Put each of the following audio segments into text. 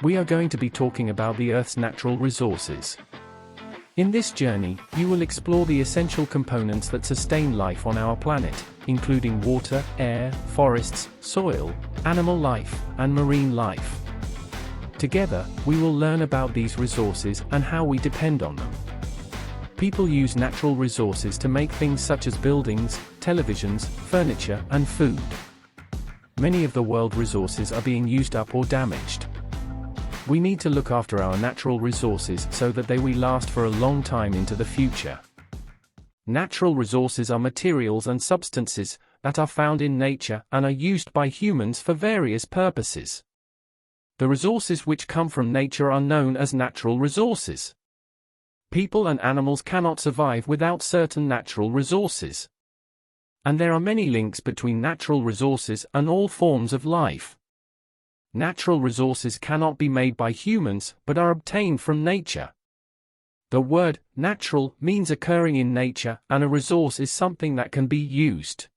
We are going to be talking about the Earth's natural resources. In this journey, you will explore the essential components that sustain life on our planet, including water, air, forests, soil, animal life, and marine life. Together, we will learn about these resources and how we depend on them. People use natural resources to make things such as buildings, televisions, furniture, and food. Many of the world's resources are being used up or damaged. We need to look after our natural resources so that they will last for a long time into the future. Natural resources are materials and substances that are found in nature and are used by humans for various purposes. The resources which come from nature are known as natural resources. People and animals cannot survive without certain natural resources. And there are many links between natural resources and all forms of life. Natural resources cannot be made by humans but are obtained from nature. The word natural means occurring in nature, and a resource is something that can be used.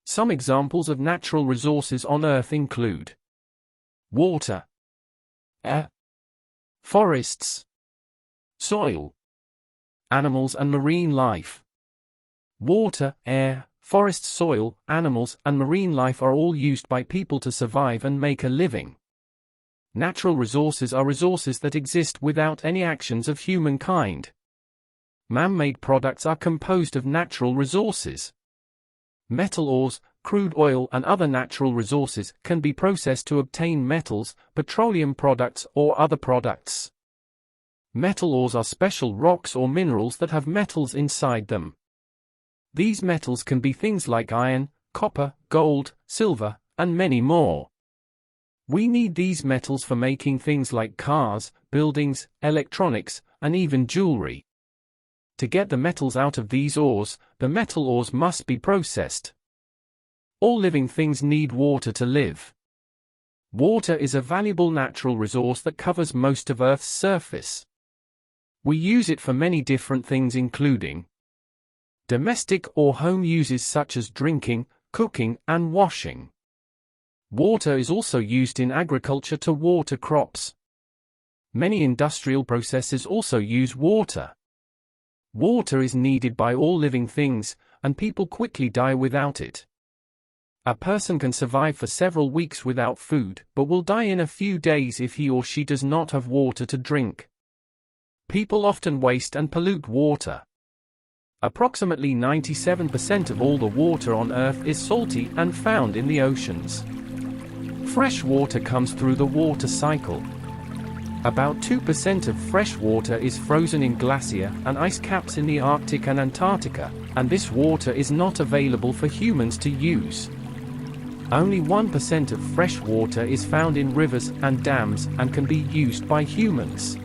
Some examples of natural resources on Earth include water, air, forests, soil, animals and marine life. Water, air, forests, soil, animals, and marine life are all used by people to survive and make a living. Natural resources are resources that exist without any actions of humankind. Man-made products are composed of natural resources. Metal ores, crude oil, and other natural resources can be processed to obtain metals, petroleum products, or other products. Metal ores are special rocks or minerals that have metals inside them. These metals can be things like iron, copper, gold, silver, and many more. We need these metals for making things like cars, buildings, electronics, and even jewelry. To get the metals out of these ores, the metal ores must be processed. All living things need water to live. Water is a valuable natural resource that covers most of Earth's surface. We use it for many different things, including domestic or home uses such as drinking, cooking, and washing. Water is also used in agriculture to water crops. Many industrial processes also use water. Water is needed by all living things, and people quickly die without it. A person can survive for several weeks without food, but will die in a few days if he or she does not have water to drink. People often waste and pollute water. Approximately 97% of all the water on Earth is salty and found in the oceans. Fresh water comes through the water cycle. About 2% of fresh water is frozen in glacier and ice caps in the Arctic and Antarctica, and this water is not available for humans to use. Only 1% of fresh water is found in rivers and dams and can be used by humans.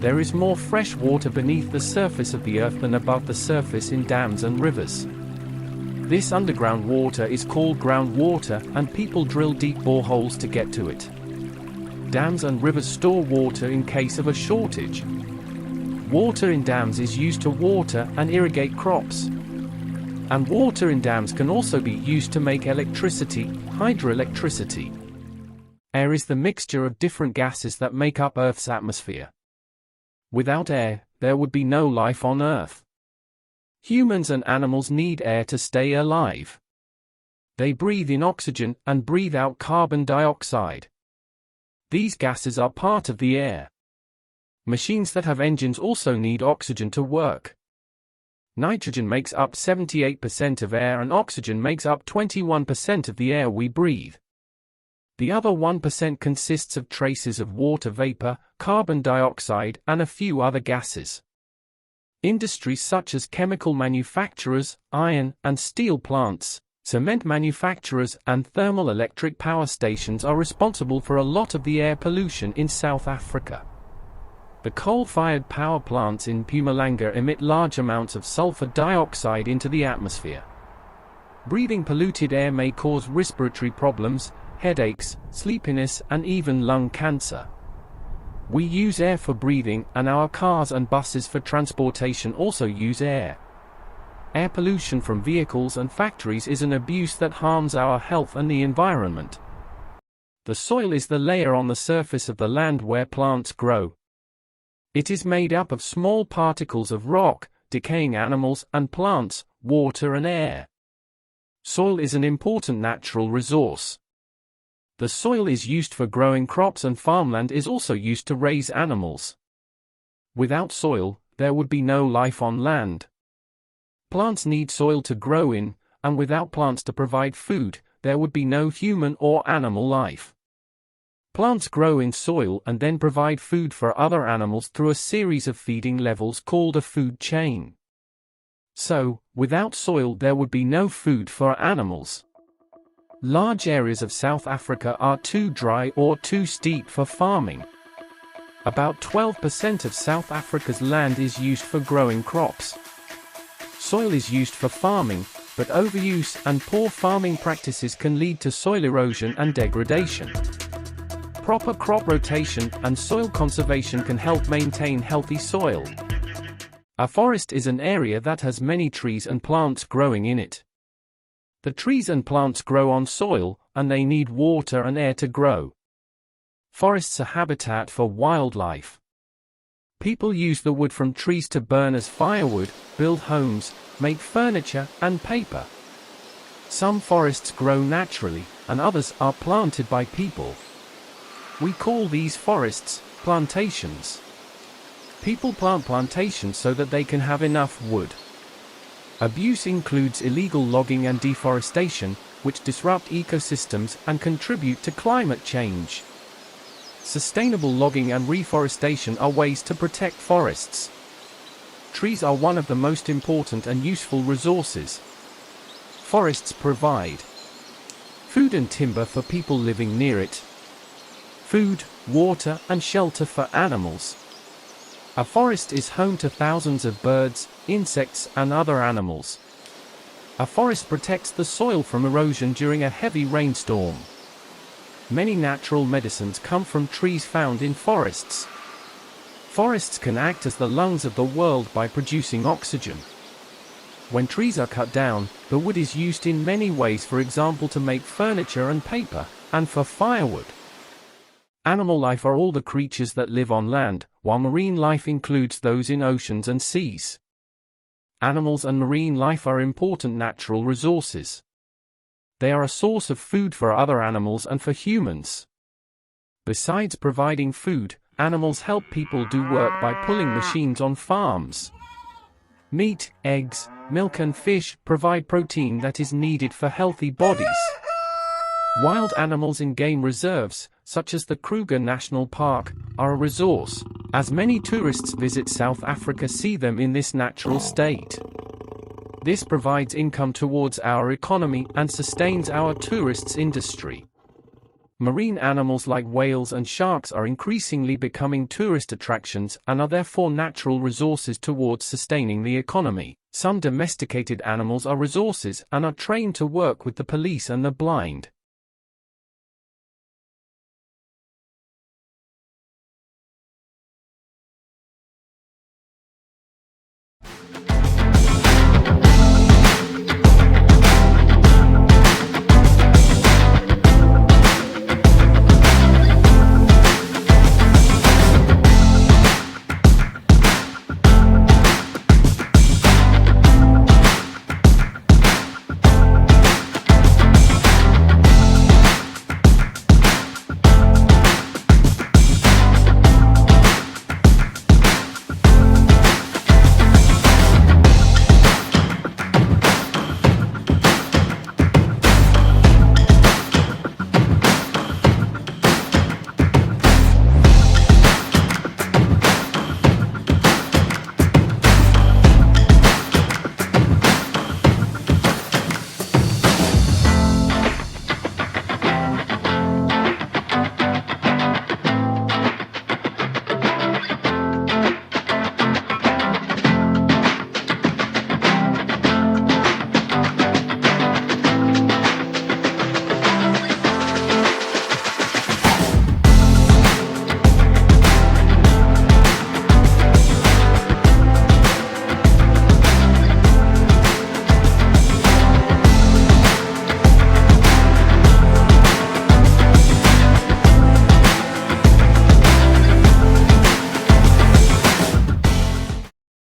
There is more fresh water beneath the surface of the Earth than above the surface in dams and rivers. This underground water is called groundwater, and people drill deep boreholes to get to it. Dams and rivers store water in case of a shortage. Water in dams is used to water and irrigate crops. And water in dams can also be used to make electricity, hydroelectricity. Air is the mixture of different gases that make up Earth's atmosphere. Without air, there would be no life on Earth. Humans and animals need air to stay alive. They breathe in oxygen and breathe out carbon dioxide. These gases are part of the air. Machines that have engines also need oxygen to work. Nitrogen makes up 78% of air and oxygen makes up 21% of the air we breathe. The other 1% consists of traces of water vapor, carbon dioxide, and a few other gases. Industries such as chemical manufacturers, iron and steel plants, cement manufacturers, and thermal electric power stations are responsible for a lot of the air pollution in South Africa. The coal-fired power plants in Mpumalanga emit large amounts of sulfur dioxide into the atmosphere. Breathing polluted air may cause respiratory problems, headaches, sleepiness, and even lung cancer. We use air for breathing, and our cars and buses for transportation also use air. Air pollution from vehicles and factories is an abuse that harms our health and the environment. The soil is the layer on the surface of the land where plants grow. It is made up of small particles of rock, decaying animals and plants, water and air. Soil is an important natural resource. The soil is used for growing crops, and farmland is also used to raise animals. Without soil, there would be no life on land. Plants need soil to grow in, and without plants to provide food, there would be no human or animal life. Plants grow in soil and then provide food for other animals through a series of feeding levels called a food chain. So, without soil there would be no food for animals. Large areas of South Africa are too dry or too steep for farming. About 12% of South Africa's land is used for growing crops. Soil is used for farming, but overuse and poor farming practices can lead to soil erosion and degradation. Proper crop rotation and soil conservation can help maintain healthy soil. A forest is an area that has many trees and plants growing in it. The trees and plants grow on soil, and they need water and air to grow. Forests are habitat for wildlife. People use the wood from trees to burn as firewood, build homes, make furniture and paper. Some forests grow naturally, and others are planted by people. We call these forests plantations. People plant plantations so that they can have enough wood. Abuse includes illegal logging and deforestation, which disrupt ecosystems and contribute to climate change. Sustainable logging and reforestation are ways to protect forests. Trees are one of the most important and useful resources. Forests provide food and timber for people living near it, food, water, and shelter for animals. A forest is home to thousands of birds, insects, and other animals. A forest protects the soil from erosion during a heavy rainstorm. Many natural medicines come from trees found in forests. Forests can act as the lungs of the world by producing oxygen. When trees are cut down, the wood is used in many ways, for example to make furniture and paper, and for firewood. Animal life are all the creatures that live on land, while marine life includes those in oceans and seas. Animals and marine life are important natural resources. They are a source of food for other animals and for humans. Besides providing food, animals help people do work by pulling machines on farms. Meat, eggs, milk and fish provide protein that is needed for healthy bodies. Wild animals in game reserves, such as the Kruger National Park, are a resource, as many tourists visit South Africa see them in this natural state. This provides income towards our economy and sustains our tourists industry. Marine animals like whales and sharks are increasingly becoming tourist attractions and are therefore natural resources towards sustaining the economy. Some domesticated animals are resources and are trained to work with the police and the blind.